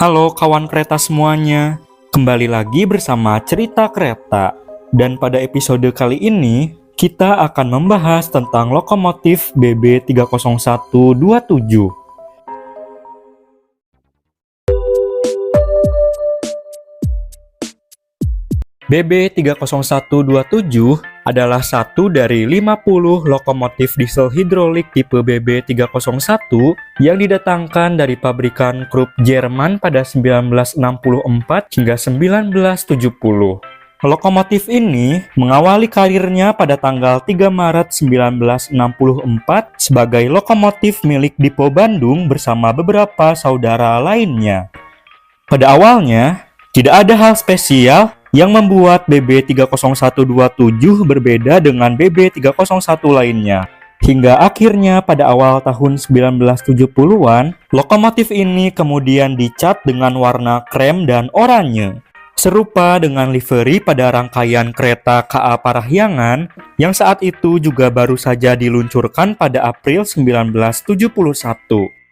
Halo kawan kereta semuanya, kembali lagi bersama Cerita Kereta. Dan pada episode kali ini, kita akan membahas tentang lokomotif BB30127. BB30127 adalah satu dari 50 lokomotif diesel hidrolik tipe BB301 yang didatangkan dari pabrikan Krupp Jerman pada 1964 hingga 1970. Lokomotif ini mengawali karirnya pada tanggal 3 Maret 1964 sebagai lokomotif milik Dipo Bandung bersama beberapa saudara lainnya. Pada awalnya, tidak ada hal spesial yang membuat BB30127 berbeda dengan BB301 lainnya. Hingga akhirnya pada awal tahun 1970-an, lokomotif ini kemudian dicat dengan warna krem dan oranye. Serupa dengan livery pada rangkaian kereta KA Parahyangan yang saat itu juga baru saja diluncurkan pada April 1971.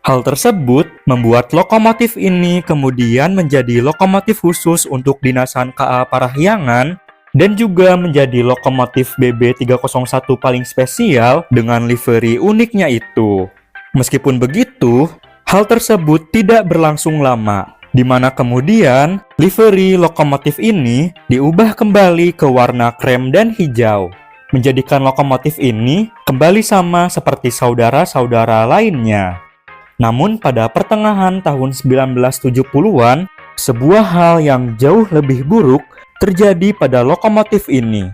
Hal tersebut membuat lokomotif ini kemudian menjadi lokomotif khusus untuk dinasan KA Parahyangan dan juga menjadi lokomotif BB301 paling spesial dengan livery uniknya itu. Meskipun begitu, hal tersebut tidak berlangsung lama, di mana kemudian livery lokomotif ini diubah kembali ke warna krem dan hijau, menjadikan lokomotif ini kembali sama seperti saudara-saudara lainnya. Namun pada pertengahan tahun 1970-an, sebuah hal yang jauh lebih buruk terjadi pada lokomotif ini.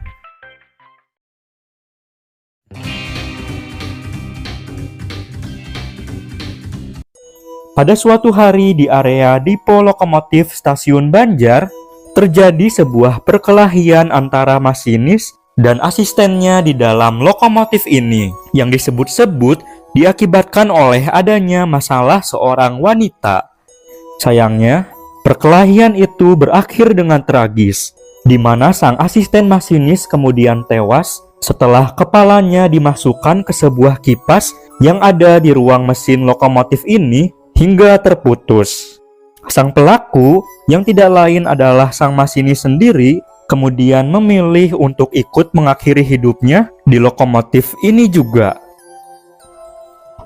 Pada suatu hari di area Dipo Lokomotif Stasiun Banjar, terjadi sebuah perkelahian antara masinis dan asistennya di dalam lokomotif ini, yang disebut-sebut diakibatkan oleh adanya masalah seorang wanita. Sayangnya, perkelahian itu berakhir dengan tragis, di mana sang asisten masinis kemudian tewas setelah kepalanya dimasukkan ke sebuah kipas yang ada di ruang mesin lokomotif ini hingga terputus. Sang pelaku, yang tidak lain adalah sang masinis sendiri, kemudian memilih untuk ikut mengakhiri hidupnya di lokomotif ini juga.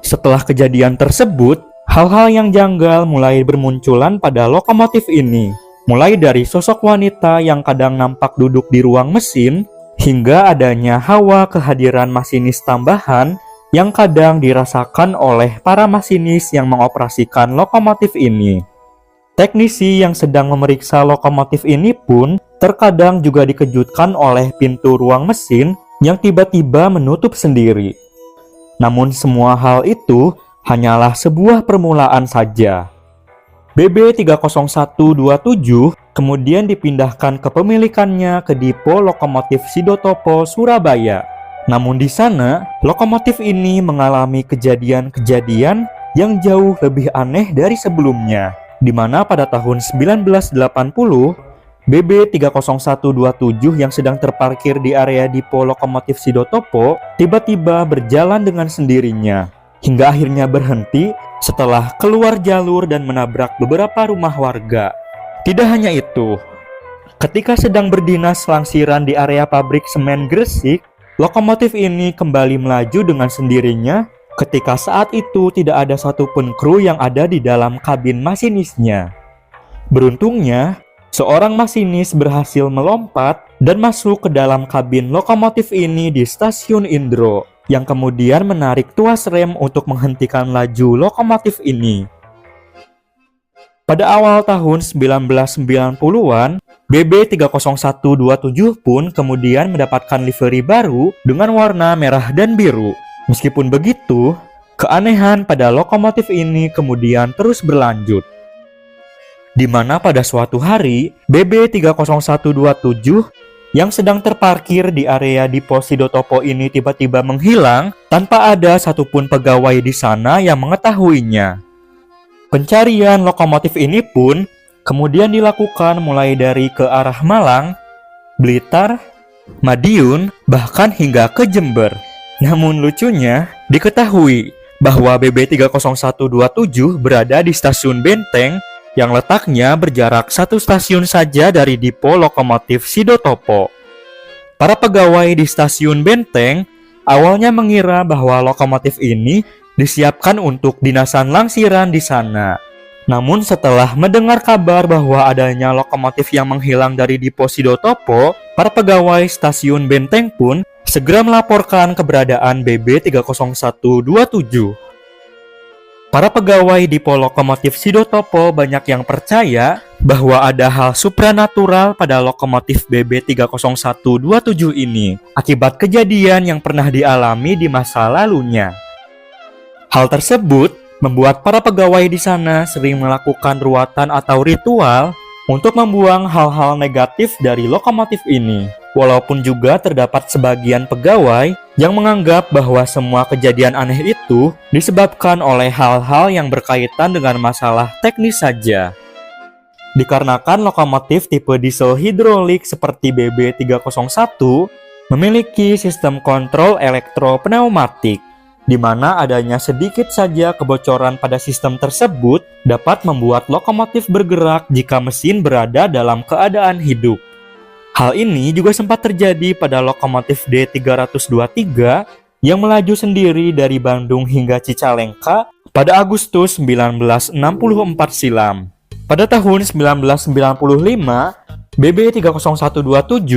Setelah kejadian tersebut, hal-hal yang janggal mulai bermunculan pada lokomotif ini. Mulai dari sosok wanita yang kadang nampak duduk di ruang mesin, hingga adanya hawa kehadiran masinis tambahan yang kadang dirasakan oleh para masinis yang mengoperasikan lokomotif ini. Teknisi yang sedang memeriksa lokomotif ini pun terkadang juga dikejutkan oleh pintu ruang mesin yang tiba-tiba menutup sendiri. Namun semua hal itu hanyalah sebuah permulaan saja. BB30127 kemudian dipindahkan kepemilikannya ke Dipo Lokomotif Sidotopo, Surabaya. Namun di sana, lokomotif ini mengalami kejadian-kejadian yang jauh lebih aneh dari sebelumnya, di mana pada tahun 1980, BB30127 yang sedang terparkir di area Dipo Lokomotif Sidotopo tiba-tiba berjalan dengan sendirinya, hingga akhirnya berhenti setelah keluar jalur dan menabrak beberapa rumah warga. Tidak hanya itu, ketika sedang berdinas langsiran di area pabrik semen Gresik, lokomotif ini kembali melaju dengan sendirinya ketika saat itu tidak ada satupun kru yang ada di dalam kabin masinisnya. Beruntungnya, seorang masinis berhasil melompat dan masuk ke dalam kabin lokomotif ini di stasiun Indro, yang kemudian menarik tuas rem untuk menghentikan laju lokomotif ini. Pada awal tahun 1990-an, BB30127 pun kemudian mendapatkan livery baru dengan warna merah dan biru. Meskipun begitu, keanehan pada lokomotif ini kemudian terus berlanjut, di mana pada suatu hari, BB30127 yang sedang terparkir di area Dipo Sidotopo ini tiba-tiba menghilang tanpa ada satupun pegawai di sana yang mengetahuinya. Pencarian lokomotif ini pun kemudian dilakukan mulai dari ke arah Malang, Blitar, Madiun, bahkan hingga ke Jember. Namun lucunya, diketahui bahwa BB30127 berada di stasiun Benteng yang letaknya berjarak 1 stasiun saja dari depo lokomotif Sidotopo. Para pegawai di stasiun Benteng awalnya mengira bahwa lokomotif ini disiapkan untuk dinasan langsiran di sana. Namun setelah mendengar kabar bahwa adanya lokomotif yang menghilang dari depo Sidotopo, para pegawai stasiun Benteng pun segera melaporkan keberadaan BB30127. Para pegawai depo lokomotif Sidotopo banyak yang percaya bahwa ada hal supranatural pada lokomotif BB30127 ini akibat kejadian yang pernah dialami di masa lalunya. Hal tersebut membuat para pegawai di sana sering melakukan ruatan atau ritual untuk membuang hal-hal negatif dari lokomotif ini. Walaupun juga terdapat sebagian pegawai yang menganggap bahwa semua kejadian aneh itu disebabkan oleh hal-hal yang berkaitan dengan masalah teknis saja. Dikarenakan lokomotif tipe diesel hidrolik seperti BB301 memiliki sistem kontrol elektropneumatik, di mana adanya sedikit saja kebocoran pada sistem tersebut dapat membuat lokomotif bergerak jika mesin berada dalam keadaan hidup. Hal ini juga sempat terjadi pada lokomotif D323 yang melaju sendiri dari Bandung hingga Cicalengka pada Agustus 1964 silam. Pada tahun 1995, BB30127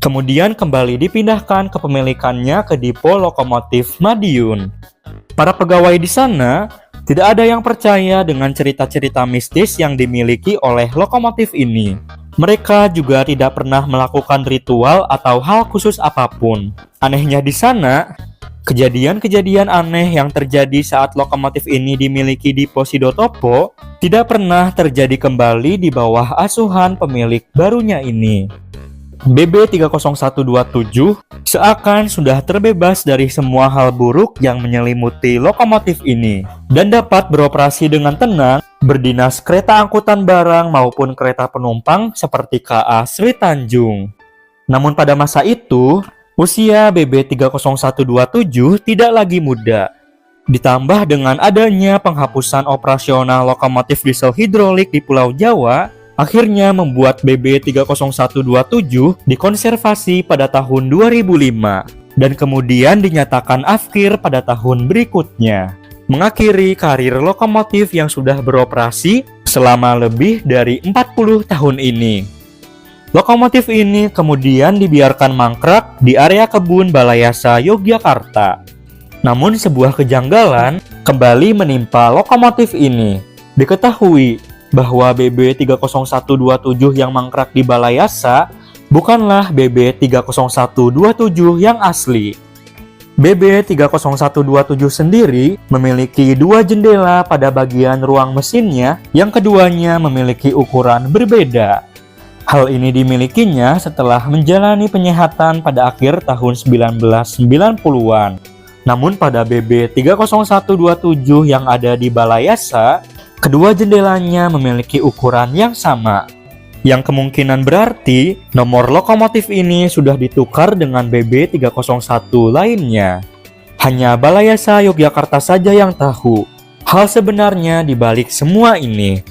kemudian kembali dipindahkan kepemilikannya ke depo lokomotif Madiun. Para pegawai di sana tidak ada yang percaya dengan cerita-cerita mistis yang dimiliki oleh lokomotif ini. Mereka juga tidak pernah melakukan ritual atau hal khusus apapun. Anehnya di sana, kejadian-kejadian aneh yang terjadi saat lokomotif ini dimiliki depo Sidotopo tidak pernah terjadi kembali di bawah asuhan pemilik barunya ini. BB30127 seakan sudah terbebas dari semua hal buruk yang menyelimuti lokomotif ini dan dapat beroperasi dengan tenang, berdinas kereta angkutan barang maupun kereta penumpang seperti KA Sri Tanjung. Namun pada masa itu, usia BB30127 tidak lagi muda. Ditambah dengan adanya penghapusan operasional lokomotif diesel hidrolik di Pulau Jawa, akhirnya membuat BB30127 dikonservasi pada tahun 2005 dan kemudian dinyatakan afkir pada tahun berikutnya, mengakhiri karir lokomotif yang sudah beroperasi selama lebih dari 40 tahun ini. Lokomotif ini kemudian dibiarkan mangkrak di area kebun Balayasa, Yogyakarta. Namun sebuah kejanggalan kembali menimpa lokomotif ini. Diketahui bahwa BB30127 yang mangkrak di Balayasa bukanlah BB30127 yang asli. BB30127 sendiri memiliki 2 jendela pada bagian ruang mesinnya yang keduanya memiliki ukuran berbeda. Hal ini dimilikinya setelah menjalani penyehatan pada akhir tahun 1990-an. Namun pada BB30127 yang ada di Balayasa, kedua jendelanya memiliki ukuran yang sama. Yang kemungkinan berarti nomor lokomotif ini sudah ditukar dengan BB301 lainnya. Hanya Balayasa Yogyakarta saja yang tahu hal sebenarnya di balik semua ini.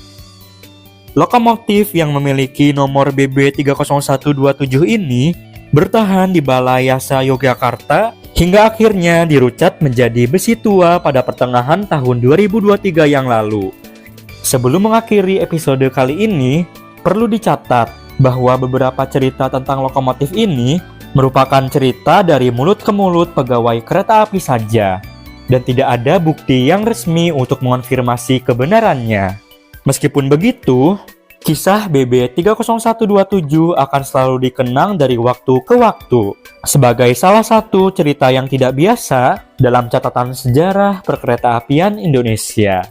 Lokomotif yang memiliki nomor BB30127 ini bertahan di Balayasa Yogyakarta hingga akhirnya dirucat menjadi besi tua pada pertengahan tahun 2023 yang lalu. Sebelum mengakhiri episode kali ini, perlu dicatat bahwa beberapa cerita tentang lokomotif ini merupakan cerita dari mulut ke mulut pegawai kereta api saja, dan tidak ada bukti yang resmi untuk mengonfirmasi kebenarannya. Meskipun begitu, kisah BB30127 akan selalu dikenang dari waktu ke waktu sebagai salah satu cerita yang tidak biasa dalam catatan sejarah perkeretaapian Indonesia.